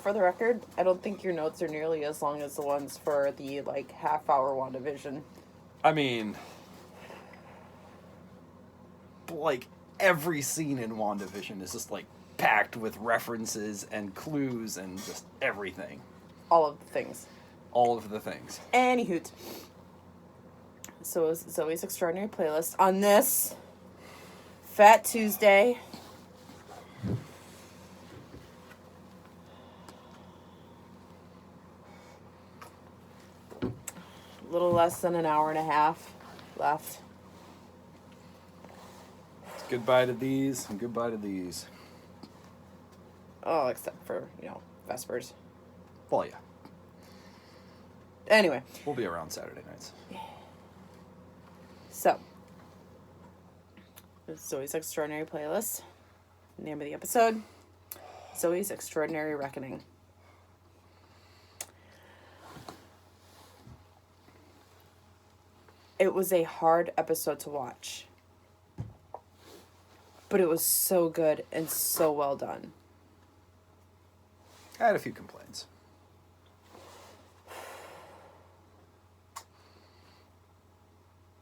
for the record, I don't think your notes are nearly as long as the ones for the, like, half-hour WandaVision. I mean, like, every scene in WandaVision is just, like, packed with references and clues and just everything. All of the things. All of the things. Anywho. So is Zoey's Extraordinary Playlist on this Fat Tuesday. A little less than an hour and a half left. Goodbye to these and goodbye to these. Oh, except for, Vespers. Well, yeah. Anyway. We'll be around Saturday nights. So, Zoey's Extraordinary Playlist. Name of the episode, Zoey's Extraordinary Reckoning. It was a hard episode to watch. But it was so good and so well done. I had a few complaints.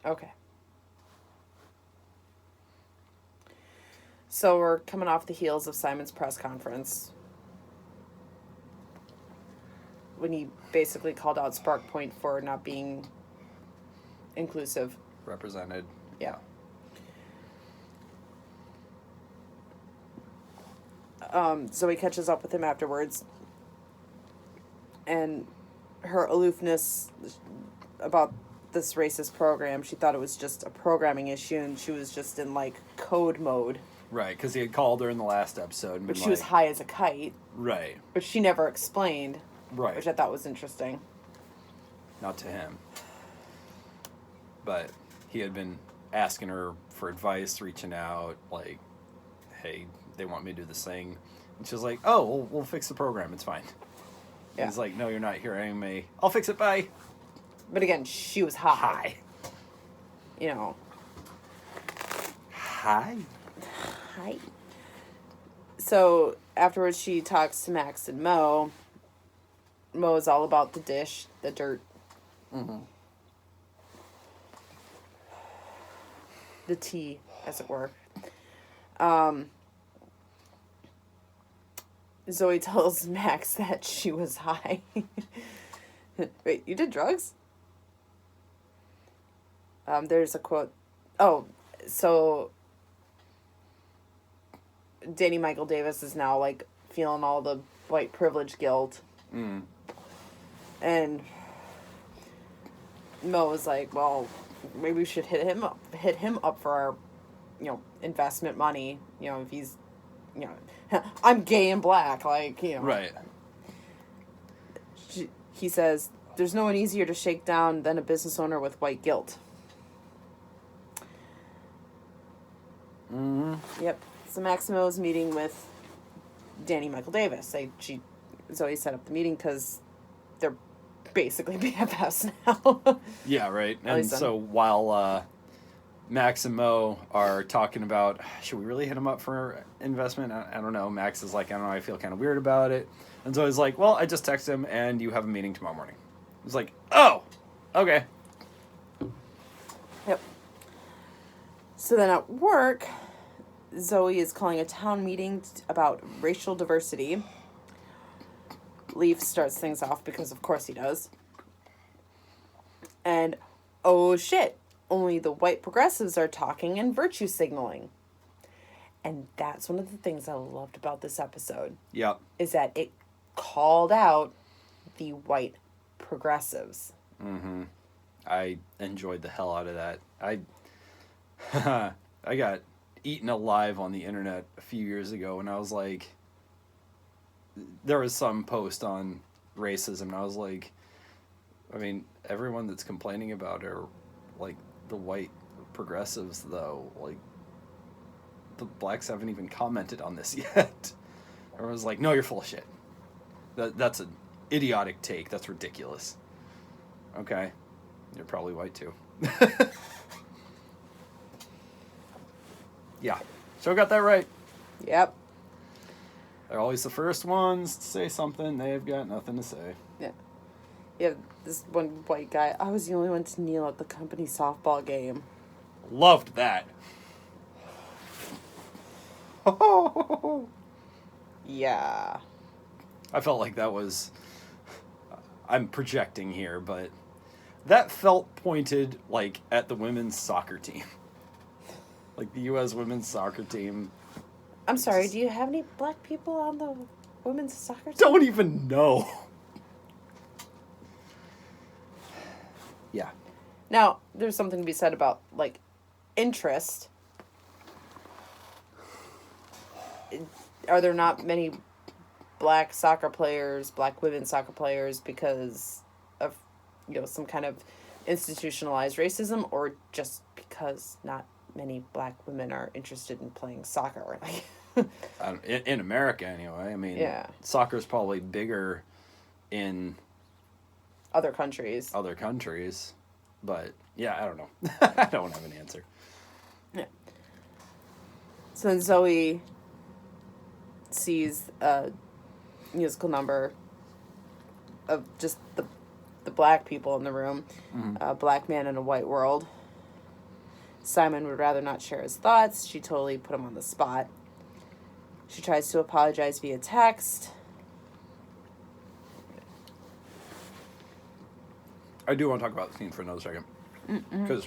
Okay. So we're coming off the heels of Simon's press conference, when he basically called out SparkPoint for not being inclusive. Represented. Yeah. Zoey catches up with him afterwards, and her aloofness about this racist program, she thought it was just a programming issue, and she was just in, like, code mode. Right, because he had called her in the last episode. And but she was high as a kite. Right. But she never explained. Right. Which I thought was interesting. Not to him. But he had been asking her for advice, reaching out, like, hey, they want me to do this thing. And she was like, oh, we'll fix the program, it's fine. Yeah. He's like, no, you're not hearing me. I'll fix it, bye. But again, she was high. High? Hi. So afterwards, she talks to Max and Mo. Mo is all about the dish, the dirt. Mm-hmm. The tea, as it were. Zoey tells Max that she was high. Wait, you did drugs? There's a quote. Oh, so Danny Michael Davis is now, like, feeling all the white privilege guilt. Mm. And Mo was like, well, maybe we should hit him up for our, investment money. If he's, I'm gay and black, like, Right. He says, there's no one easier to shake down than a business owner with white guilt. Mm-hmm. Yep. So Maximo's meeting with Danny Michael Davis. Zoey set up the meeting because they're basically BFFs now. Yeah, right. And so while Max and Mo are talking about, should we really hit him up for investment? I don't know. Max is like, I don't know, I feel kind of weird about it. And Zoey's like, well, I just texted him and you have a meeting tomorrow morning. He's like, oh, okay. Yep. So then at work, Zoey is calling a town meeting about racial diversity. Leaf starts things off because of course he does. And, oh shit, only the white progressives are talking and virtue signaling. And that's one of the things I loved about this episode. Yep. Is that it called out the white progressives. Mm-hmm. I enjoyed the hell out of that. I got eaten alive on the internet a few years ago, and I was like, there was some post on racism, and I was like, I mean, everyone that's complaining about it are, like, the white progressives, though. Like, the blacks haven't even commented on this yet. Everyone's like, no, you're full of shit. That's an idiotic take. That's ridiculous. Okay. You're probably white, too. Yeah. So I got that right. Yep. They're always the first ones to say something. They've got nothing to say. Yeah. Yeah, this one white guy, I was the only one to kneel at the company softball game. Loved that. Yeah. I felt like that was... I'm projecting here, but that felt pointed, like, at the women's soccer team. Like, the U.S. women's soccer team. I'm sorry, do you have any black people on the women's soccer team? Don't even know. Yeah. Now, there's something to be said about, like, interest. Are there not many black soccer players, black women's soccer players, because of, some kind of institutionalized racism, or just because not many black women are interested in playing soccer? In America, anyway. I mean, yeah. Soccer's probably bigger in other countries. But, yeah, I don't know. I don't have an answer. Yeah. So then Zoey sees a musical number of just the black people in the room. Mm-hmm. A black man in a white world. Simon would rather not share his thoughts. She totally put him on the spot. She tries to apologize via text. I do want to talk about the scene for another second. Because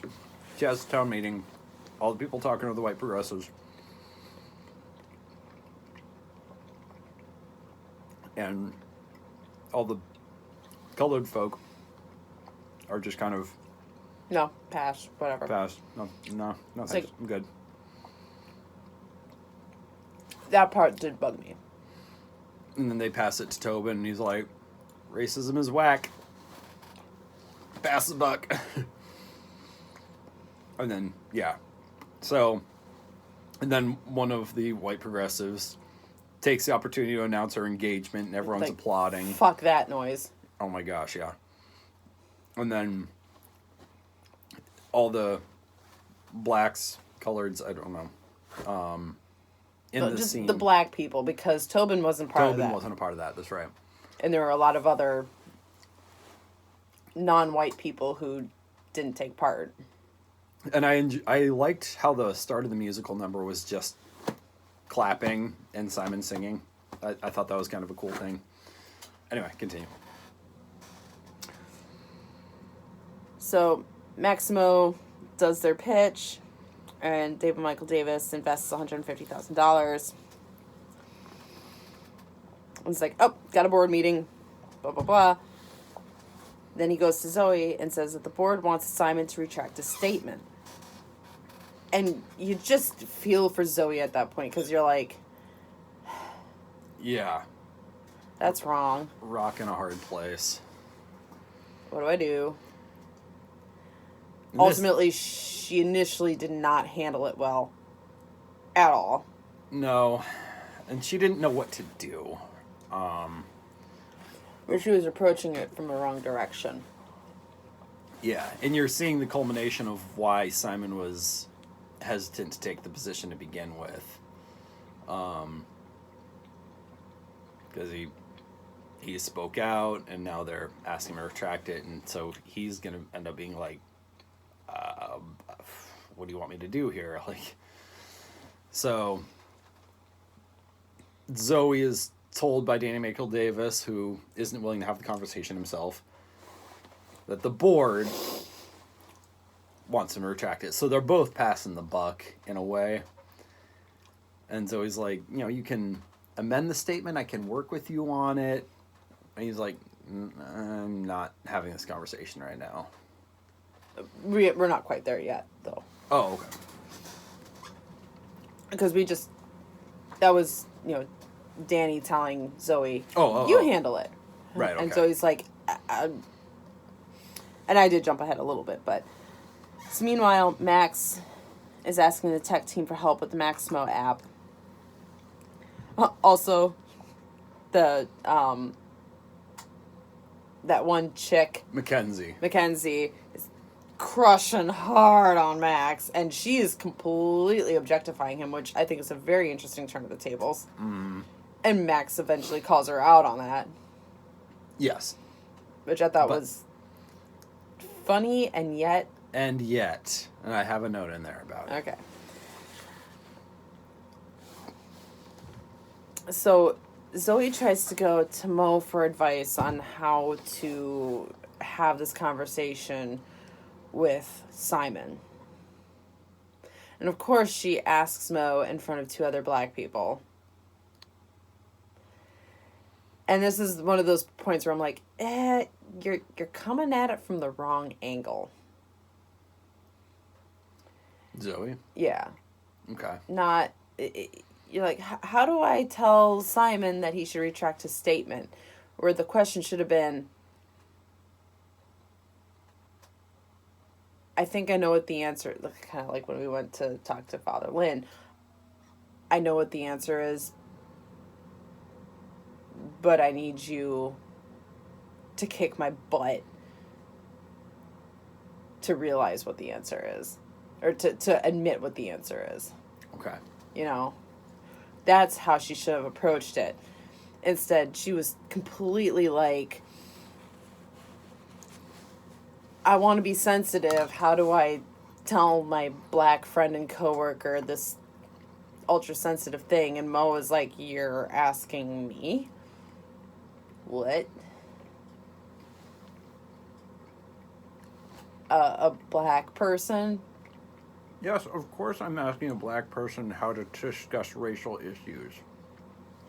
she has a town meeting, all the people talking to the white progressives. And all the colored folk are just kind of... No, pass, whatever. Pass. No, thanks. like- I'm good. That part did bug me. And then they pass it to Tobin, and he's like, racism is whack. Pass the buck. And then, yeah. So, and then one of the white progressives takes the opportunity to announce her engagement, and everyone's applauding. Fuck that noise. Oh my gosh, yeah. And then all the blacks, coloreds, I don't know, in the just scene. the black people, because Tobin wasn't part of that. Tobin wasn't a part of that, that's right. And there were a lot of other non-white people who didn't take part. And I liked how the start of the musical number was just clapping and Simon singing. I thought that was kind of a cool thing. Anyway, continue. So Maximo does their pitch, and David Michael Davis invests $150,000. It's like, oh, got a board meeting, blah, blah, blah. Then he goes to Zoey and says that the board wants Simon to retract his statement. And you just feel for Zoey at that point, because you're like... Yeah. That's wrong. Rock in a hard place. What do I do? Ultimately, she initially did not handle it well. At all. No. And she didn't know what to do. Or she was approaching it from the wrong direction. Yeah, and you're seeing the culmination of why Simon was hesitant to take the position to begin with. Because he spoke out, and now they're asking him to retract it, and so he's going to end up being like, what do you want me to do here? Like, so Zoey is told by Danny Michael Davis, who isn't willing to have the conversation himself, that the board wants him to retract it. So they're both passing the buck in a way. And Zoe's like, you can amend the statement. I can work with you on it. And he's like, I'm not having this conversation right now. We're not quite there yet, though. Oh, okay. Because that was, Danny telling Zoey, you handle it. Right, okay. And Zoey's like, and I did jump ahead a little bit, but... So meanwhile, Max is asking the tech team for help with the Maximo app. Also, that one chick... Mackenzie is crushing hard on Max, and she is completely objectifying him, which I think is a very interesting turn of the tables. Mm. And Max eventually calls her out on that. Yes. Which I thought was funny and yet. And I have a note in there about it. Okay. So Zoey tries to go to Mo for advice on how to have this conversation with Simon. And of course she asks Mo in front of 2 other black people. And this is one of those points where I'm like, you're coming at it from the wrong angle. Zoey? Yeah. Okay. Not... You're like, how do I tell Simon that he should retract his statement? Where the question should have been, I think I know what the answer, kind of like when we went to talk to Father Lynn, I know what the answer is, but I need you to kick my butt to realize what the answer is. Or to admit what the answer is. Okay. You know? That's how she should have approached it. Instead, she was completely like, I want to be sensitive. How do I tell my black friend and coworker this ultra sensitive thing? And Mo is like, you're asking me? What? A black person? Yes, of course I'm asking a black person how to discuss racial issues.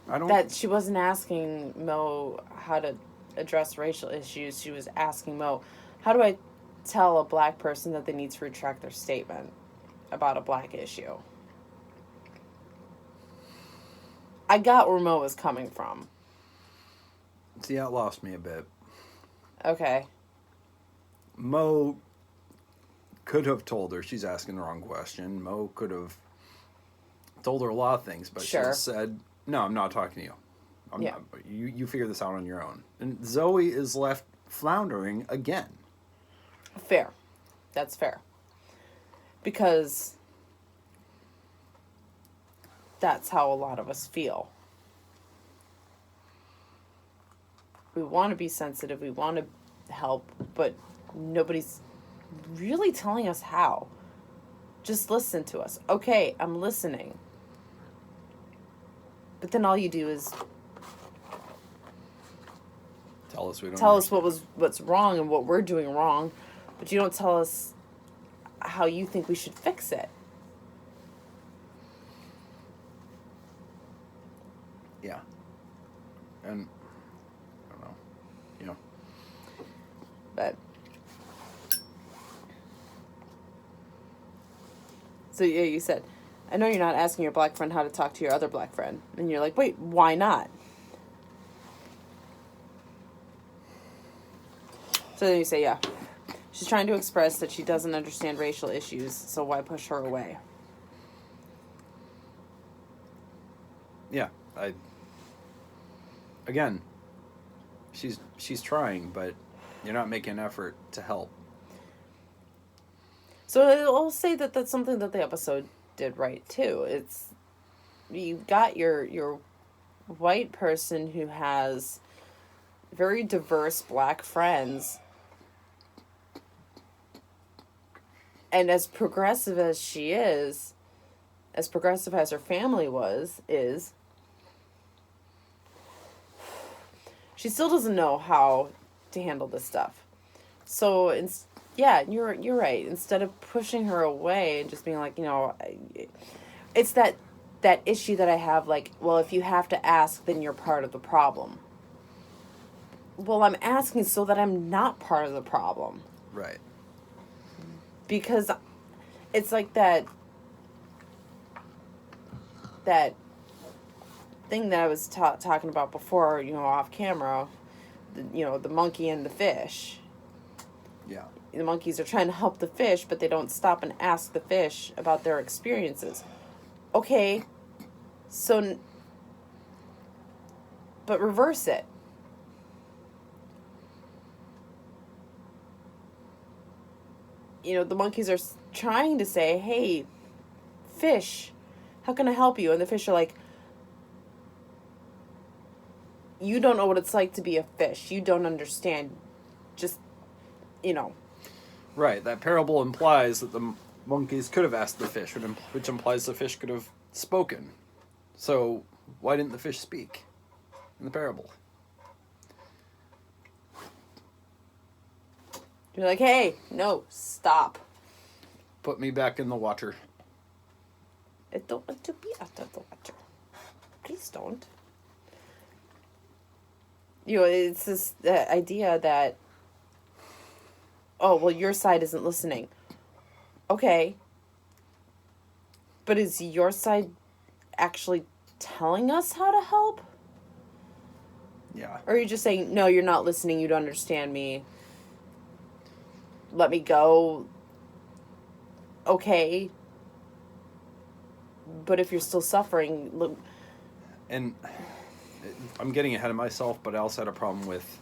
That she wasn't asking Mo how to address racial issues. She was asking Mo, how do I tell a black person that they need to retract their statement about a black issue? I got where Mo was coming from. See, that lost me a bit. Okay. Mo could have told her she's asking the wrong question. Mo could have told her a lot of things, but she just said, no, I'm not talking to you. Not, you figure this out on your own. And Zoey is left floundering again. Fair. That's fair. Because that's how a lot of us feel. We want to be sensitive. We want to help, but nobody's really telling us how. Just listen to us. Okay, I'm listening. But then all you do is tell us what's wrong and what we're doing wrong, but you don't tell us how you think we should fix it. Yeah. And I don't know. Yeah. But so yeah, you said, I know you're not asking your black friend how to talk to your other black friend. And you're like, wait, why not? So then you say, yeah, she's trying to express that she doesn't understand racial issues, so why push her away? Yeah, again, she's trying, but you're not making an effort to help. So I'll say that that's something that the episode did right too. It's, you've got your white person who has very diverse black friends, and as progressive as she is, as progressive as her family is, she still doesn't know how to handle this stuff. So yeah, you're right. Instead of pushing her away and just being like, it's that issue that I have, like, well, if you have to ask, then you're part of the problem. Well, I'm asking so that I'm not part of the problem. Right. Because it's like that thing that I was talking about before, off camera, the monkey and the fish. Yeah. The monkeys are trying to help the fish, but they don't stop and ask the fish about their experiences. Okay, so, but reverse it. The monkeys are trying to say, hey, fish, how can I help you? And the fish are like, you don't know what it's like to be a fish. You don't understand. Just, you know. Right. That parable implies that the monkeys could have asked the fish, which implies the fish could have spoken. So why didn't the fish speak in the parable? You're like, hey, no, stop. Put me back in the water. I don't want to be out of the water. Please don't. It's this idea that, oh, well, your side isn't listening. Okay. But is your side actually telling us how to help? Yeah. Or are you just saying, no, you're not listening, you don't understand me. Let me go. Okay. But if you're still suffering, look. And I'm getting ahead of myself, but I also had a problem with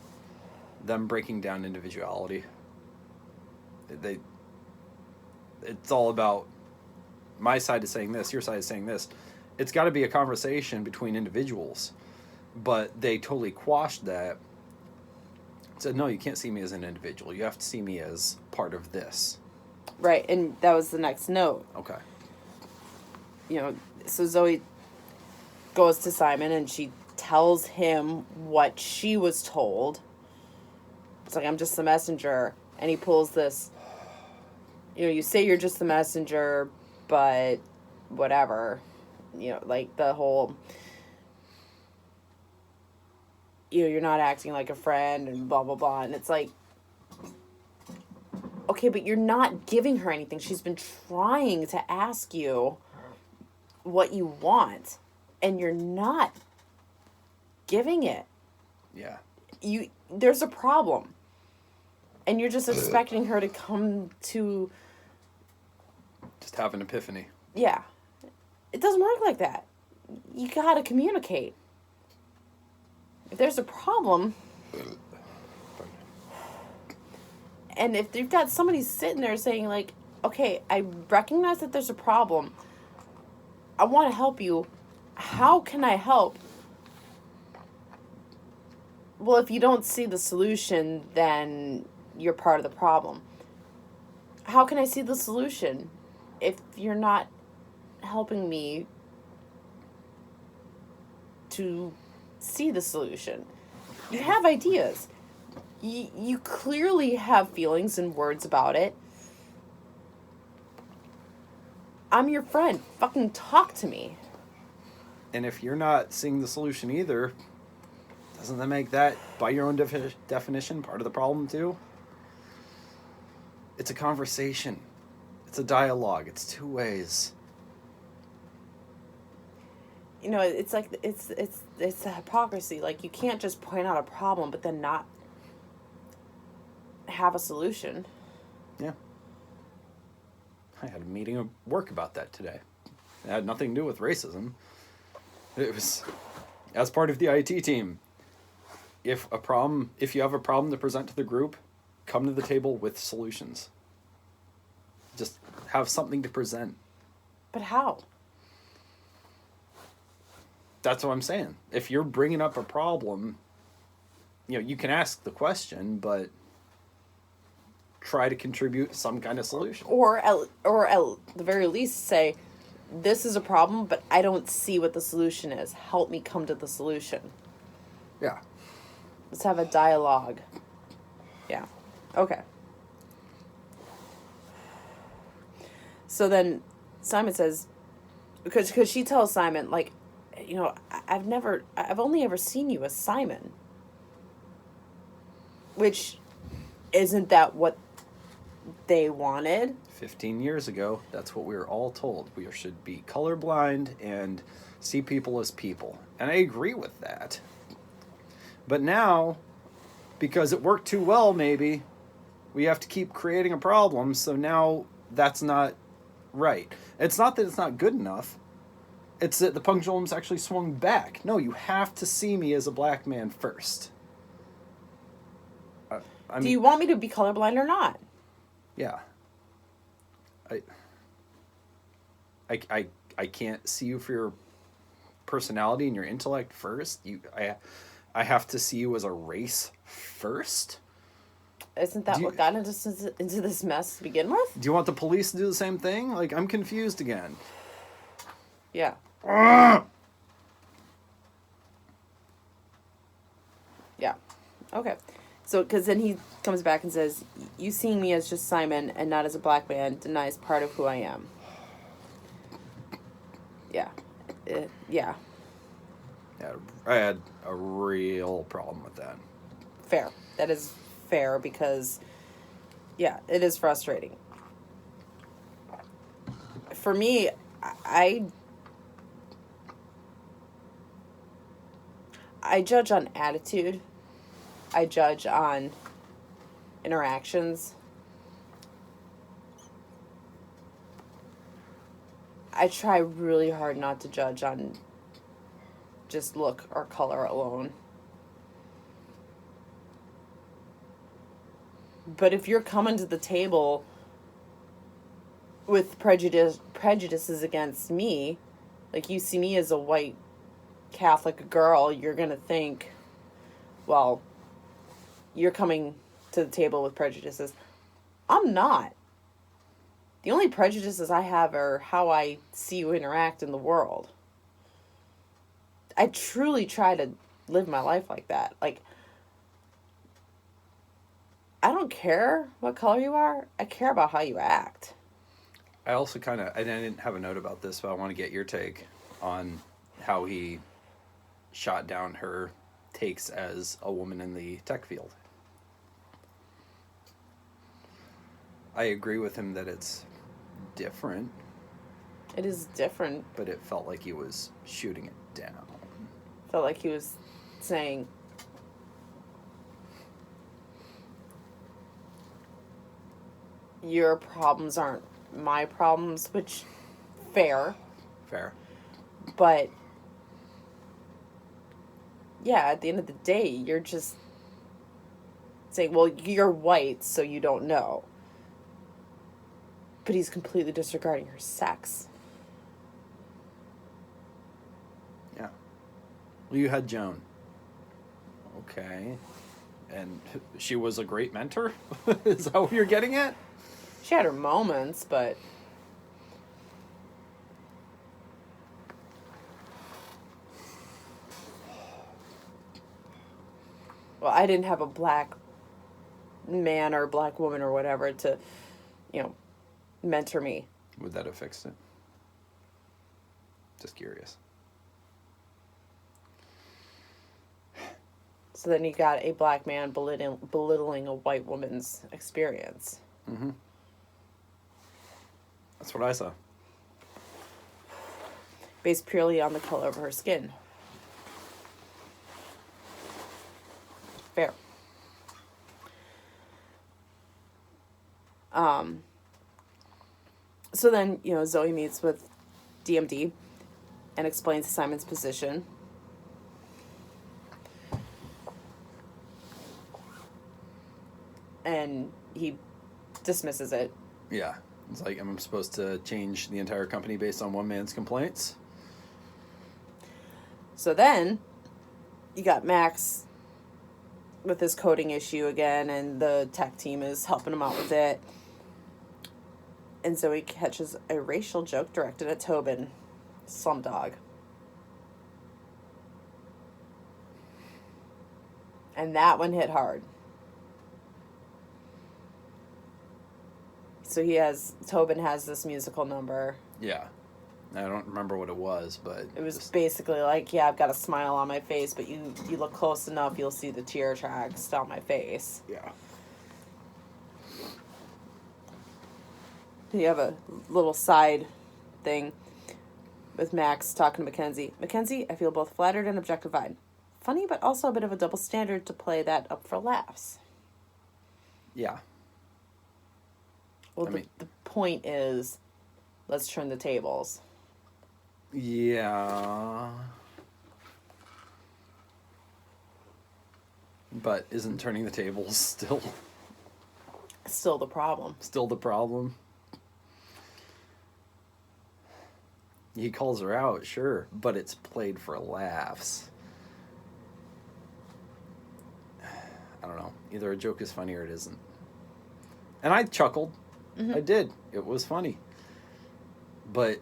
them breaking down individuality. It's all about my side is saying this, your side is saying this. It's got to be a conversation between individuals, but they totally quashed that. Said, no, you can't see me as an individual. You have to see me as part of this. Right, and that was the next note. Okay. So Zoey goes to Simon and she tells him what she was told. It's like, I'm just the messenger. And he pulls this, you say you're just the messenger, but whatever. Like the whole, you're not acting like a friend and blah, blah, blah. And it's like, okay, but you're not giving her anything. She's been trying to ask you what you want, and you're not giving it. Yeah. There's a problem. And you're just expecting her to come to... Just have an epiphany. Yeah. It doesn't work like that. You gotta communicate. If there's a problem... And if you've got somebody sitting there saying, like, okay, I recognize that there's a problem. I want to help you. How can I help? Well, if you don't see the solution, then you're part of the problem. How can I see the solution if you're not helping me to see the solution? You have ideas. You clearly have feelings and words about it. I'm your friend. Fucking talk to me. And if you're not seeing the solution either, doesn't that make that, by your own definition, part of the problem too? It's a conversation. It's a dialogue. It's two ways. It's like it's a hypocrisy. Like, you can't just point out a problem but then not have a solution. Yeah. I had a meeting at work about that today. It had nothing to do with racism. It was as part of the IT team. If you have a problem to present to the group, come to the table with solutions. Just have something to present. But how? That's what I'm saying. If you're bringing up a problem, you can ask the question, but try to contribute some kind of solution. Or at the very least say, this is a problem, but I don't see what the solution is. Help me come to the solution. Yeah. Let's have a dialogue. Yeah. Okay. So then Simon says, because she tells Simon, like, I've only ever seen you as Simon. Which, isn't that what they wanted? 15 years ago, that's what we were all told. We should be colorblind and see people as people. And I agree with that. But now, because it worked too well, maybe, we have to keep creating a problem, so now that's not right. It's not that it's not good enough. It's that the pendulum's actually swung back. No, you have to see me as a black man first. Do you want me to be colorblind or not? Yeah. I can't see you for your personality and your intellect first. I I have to see you as a race first? Isn't that what got us into this mess to begin with? Do you want the police to do the same thing? Like, I'm confused again. Yeah. Yeah. Okay. So, because then he comes back and says, you seeing me as just Simon and not as a black man denies part of who I am. Yeah. Yeah. Yeah, I had a real problem with that. Fair. That is fair because, yeah, it is frustrating. For me, I judge on attitude. I judge on interactions. I try really hard not to judge on just look or color alone. But if you're coming to the table with prejudices against me, like you see me as a white Catholic girl, you're going to think, well, you're coming to the table with prejudices. I'm not. The only prejudices I have are how I see you interact in the world. I truly try to live my life like that. Like, I don't care what color you are. I care about how you act. I also kind of, I didn't have a note about this, but I want to get your take on how he shot down her takes as a woman in the tech field. I agree with him that it's different. It is different. But it felt like he was shooting it down. Felt like he was saying, your problems aren't my problems, which, fair. Fair. But, yeah, at the end of the day, you're just saying, well, you're white, so you don't know. But he's completely disregarding her sex. Yeah. Well, you had Joan. Okay. And she was a great mentor? Is that what you're getting at? She had her moments, but... Well, I didn't have a black man or black woman or whatever to, mentor me. Would that have fixed it? Just curious. So then you got a black man belittling a white woman's experience. Mm-hmm. That's what I saw. Based purely on the color of her skin. Fair. So then, Zoey meets with DMD and explains Simon's position. And he dismisses it. Yeah. It's like, I'm supposed to change the entire company based on one man's complaints? So then, you got Max with his coding issue again, and the tech team is helping him out with it. And Zoey catches a racial joke directed at Tobin. Slumdog. And that one hit hard. So Tobin has this musical number. Yeah. I don't remember what it was, but... It was basically like, yeah, I've got a smile on my face, but you look close enough, you'll see the tear tracks down my face. Yeah. You have a little side thing with Max talking to Mackenzie. Mackenzie, I feel both flattered and objectified. Funny, but also a bit of a double standard to play that up for laughs. Yeah. Well, the point is, let's turn the tables. Yeah. But isn't turning the tables still Still the problem. still the problem? He calls her out, sure, but it's played for laughs. Either a joke is funny or it isn't. And I chuckled. Mm-hmm. I did. It was funny. But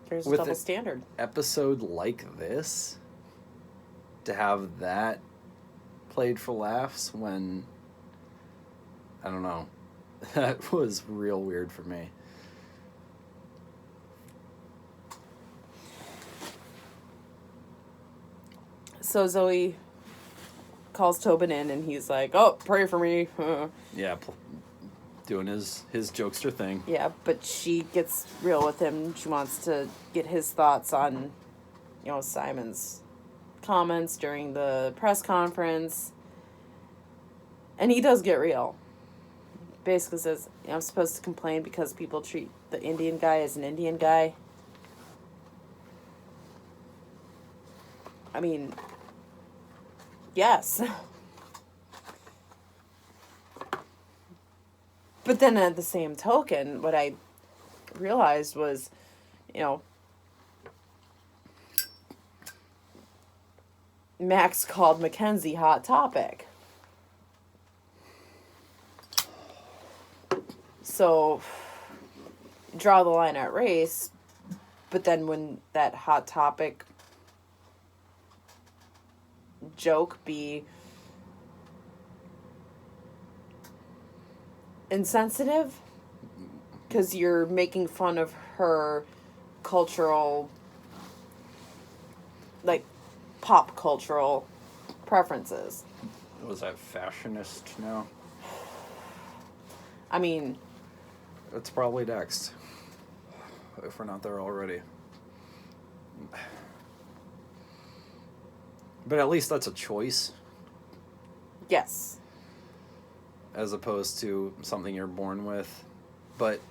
There's a with double an standard. episode like this, to have that played for laughs when, I don't know, that was real weird for me. So Zoe calls Tobin in, and he's like, "Oh, pray for me." Yeah, doing his jokester thing. Yeah, but she gets real with him. She wants to get his thoughts on, Simon's comments during the press conference. And he does get real. Basically says, I'm supposed to complain because people treat the Indian guy as an Indian guy. I mean, yes. But then at the same token, what I realized was, Max called Mackenzie Hot Topic. So, draw the line at race, but then when that Hot Topic joke be insensitive, because you're making fun of her cultural, like, pop cultural preferences. Was that fashionist now? I mean, It's probably next. If we're not there already. But at least that's a choice, yes. as opposed to something you're born with. But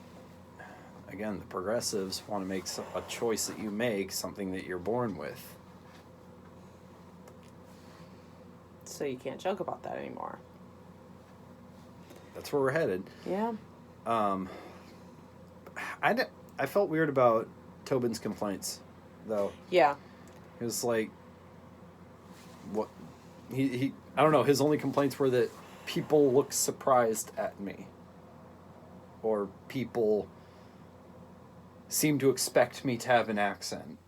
again, the progressives want to make a choice that you make something that you're born with. So you can't joke about that anymore. That's where we're headed. Yeah. I felt weird about Tobin's complaints, though. Yeah. It was like, what he I don't know, his only complaints were that people look surprised at me, or people seem to expect me to have an accent,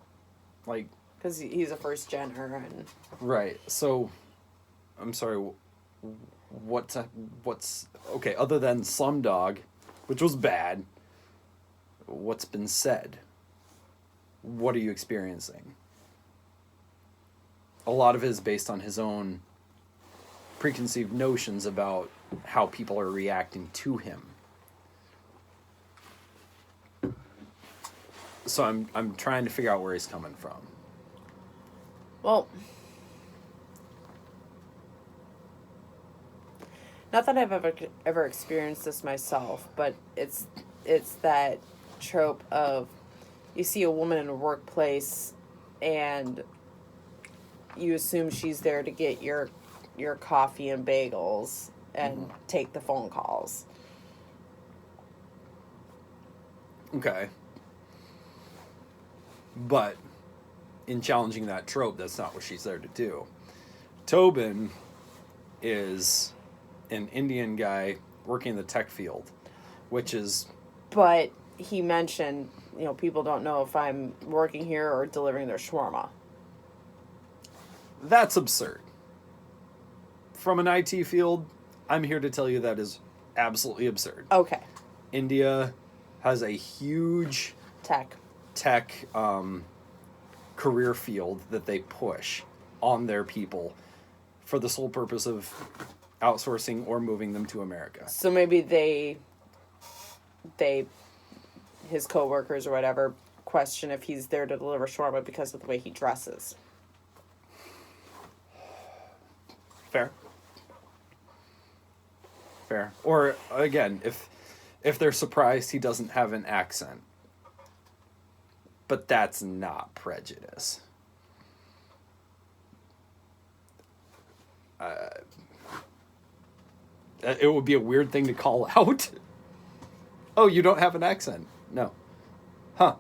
like, Because he's a first gener and right. So I'm sorry, what's okay, other than Slumdog, which was bad, what's been said? What are you experiencing? A lot of it is based on his own preconceived notions about how people are reacting to him. So I'm trying to figure out where he's coming from. well, not that I've ever experienced this myself, but it's that trope of you see a woman in a workplace and you assume she's there to get your coffee and bagels and take the phone calls. Okay. But in challenging that trope, that's not what she's there to do. Tobin is an Indian guy working in the tech field, which is... But he mentioned, people don't know if I'm working here or delivering their shawarma. That's absurd. From an IT field, I'm here to tell you that is absolutely absurd. Okay. India has a huge Tech. career field that they push on their people for the sole purpose of outsourcing or moving them to America. So maybe his coworkers or whatever question if he's there to deliver shawarma because of the way he dresses. Fair. Or again, if they're surprised he doesn't have an accent. But that's not prejudice. It would be a weird thing to call out. Oh, you don't have an accent. No. Huh.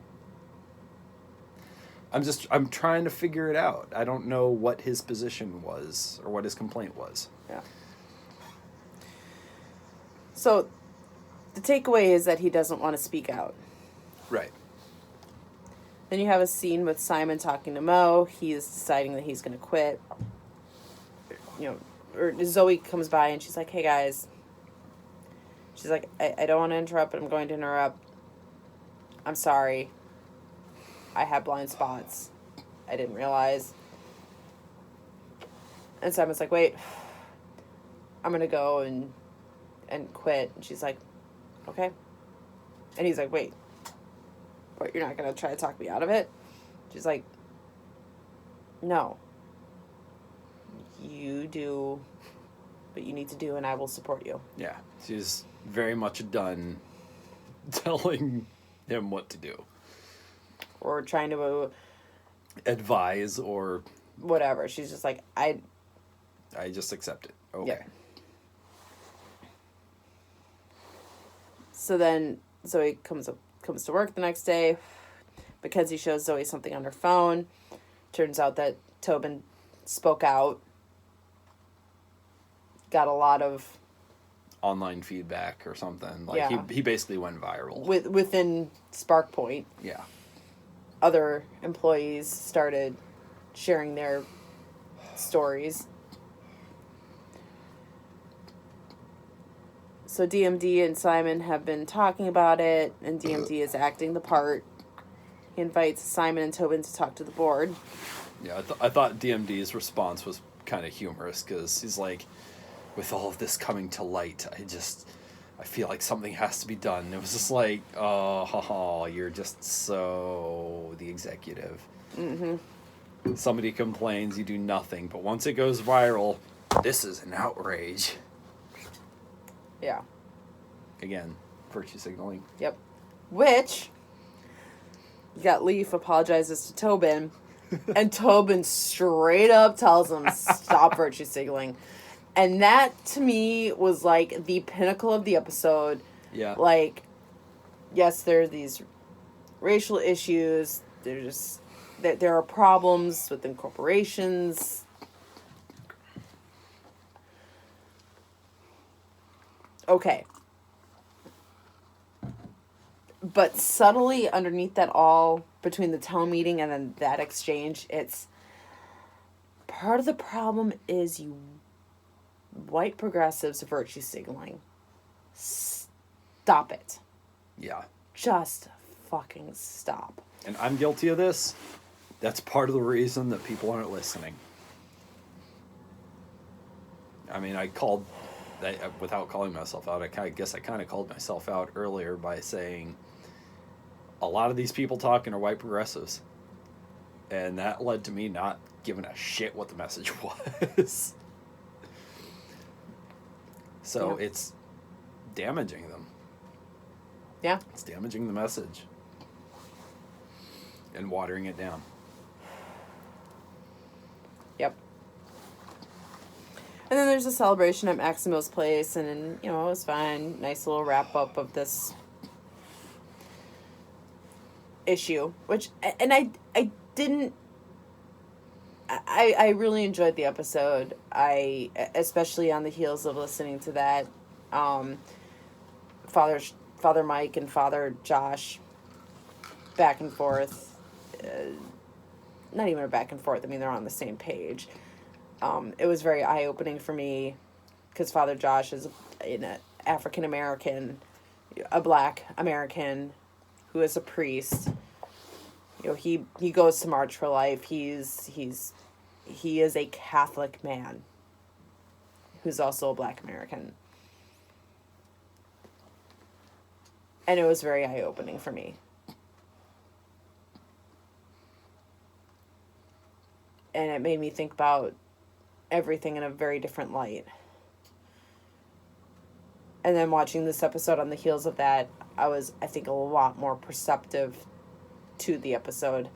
I'm trying to figure it out. I don't know what his position was or what his complaint was. Yeah. So, the takeaway is that he doesn't want to speak out. Right. Then you have a scene with Simon talking to Mo. He is deciding that he's going to quit. You know, or Zoey comes by and she's like, hey guys. She's like, I don't want to interrupt, but I'm going to interrupt. I'm sorry. I have blind spots. I didn't realize. And Simon's like, wait. I'm going to go and quit. And she's like, okay. And he's like, wait. What, you're not going to try to talk me out of it? She's like, no. You do what you need to do and I will support you. Yeah. She's very much done telling him what to do. Or trying to... advise or... whatever. She's just like, I just accept it. Okay. Yeah. So then Zoey comes to work the next day. Mackenzie shows Zoey something on her phone. Turns out that Tobin spoke out. Got a lot of online feedback or something. Like Yeah. he basically went viral. Within SparkPoint. Yeah. Other employees started sharing their stories. So DMD and Simon have been talking about it, and DMD is acting the part. He invites Simon and Tobin to talk to the board. Yeah, I thought DMD's response was kind of humorous because he's like, with all of this coming to light, I feel like something has to be done. It was just like, oh, you're just so the executive. Mm-hmm. Somebody complains, you do nothing, but once it goes viral, this is an outrage. Yeah. Again, virtue signaling. Yep. Which, you got Leaf apologizes to Tobin, and Tobin straight up tells him, stop virtue signaling. And that, to me, was, like, the pinnacle of the episode. Yeah. Like, yes, there are these racial issues. There are problems within corporations. Okay. But subtly underneath that all, between the town meeting and then that exchange, it's... part of the problem is you white progressives virtue signaling. Stop it. Yeah. Just fucking stop. And I'm guilty of this. That's part of the reason that people aren't listening. I mean, without calling myself out, I guess I kind of called myself out earlier by saying a lot of these people talking are white progressives. And that led to me not giving a shit what the message was. So Yeah. It's damaging them. Yeah. It's damaging the message. And watering it down. Yep. And then there's a celebration at Maximo's place, and it was fine. Nice little wrap up of this issue, and I didn't. I really enjoyed the episode. Especially on the heels of listening to that, Father Mike and Father Josh, back and forth. Not even a back and forth. I mean, they're on the same page. It was very eye-opening for me because Father Josh is an African American, a Black American, who is a priest. He goes to March for Life. He is a Catholic man who's also a Black American. And it was very eye-opening for me. And it made me think about everything in a very different light. And then watching this episode on the heels of that, I was, I think, a lot more perceptive to the episode.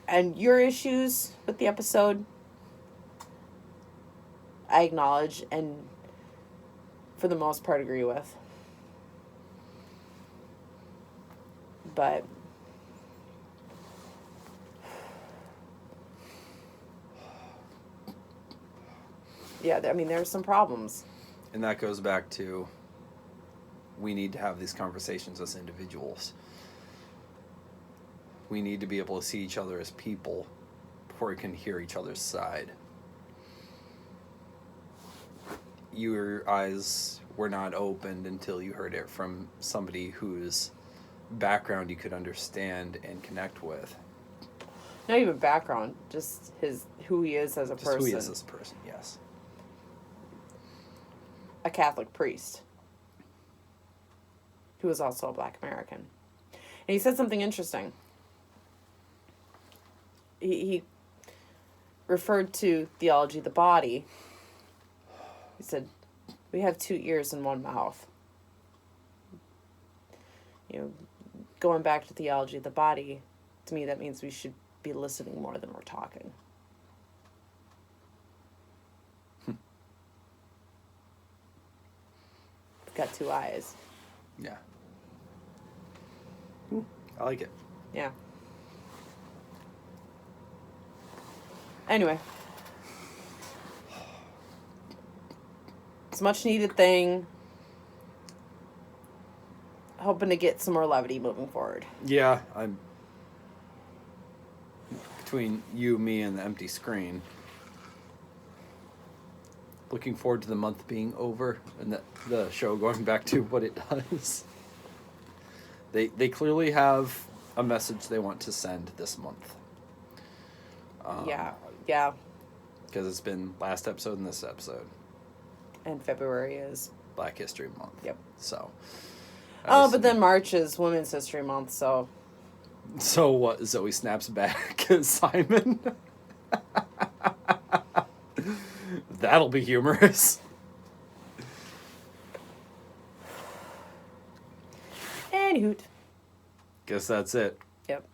And your issues with the episode, I acknowledge and for the most part agree with. But Yeah, I mean, there's some problems. And that goes back to, we need to have these conversations as individuals. We need to be able to see each other as people before we can hear each other's side. Your eyes were not opened until you heard it from somebody whose background you could understand and connect with. Not even background, just who he is as a person. Who he is as a person, yes. A Catholic priest who was also a Black American. And he said something interesting. He referred to theology of the body. He said, we have 2 ears and 1 mouth. You know, going back to theology of the body, to me that means we should be listening more than we're talking. We've got 2 eyes. Yeah. I like it. Yeah. Anyway. It's a much needed thing. Hoping to get some more levity moving forward. Yeah, I'm between you, me, and the empty screen. Looking forward to the month being over and the show going back to what it does. They clearly have a message they want to send this month. Yeah. Because it's been last episode and this episode. And February is Black History Month. Yep. So. But then March is Women's History Month, so. So what? Zoey snaps back as Simon. That'll be humorous. Anywho. Guess that's it. Yep.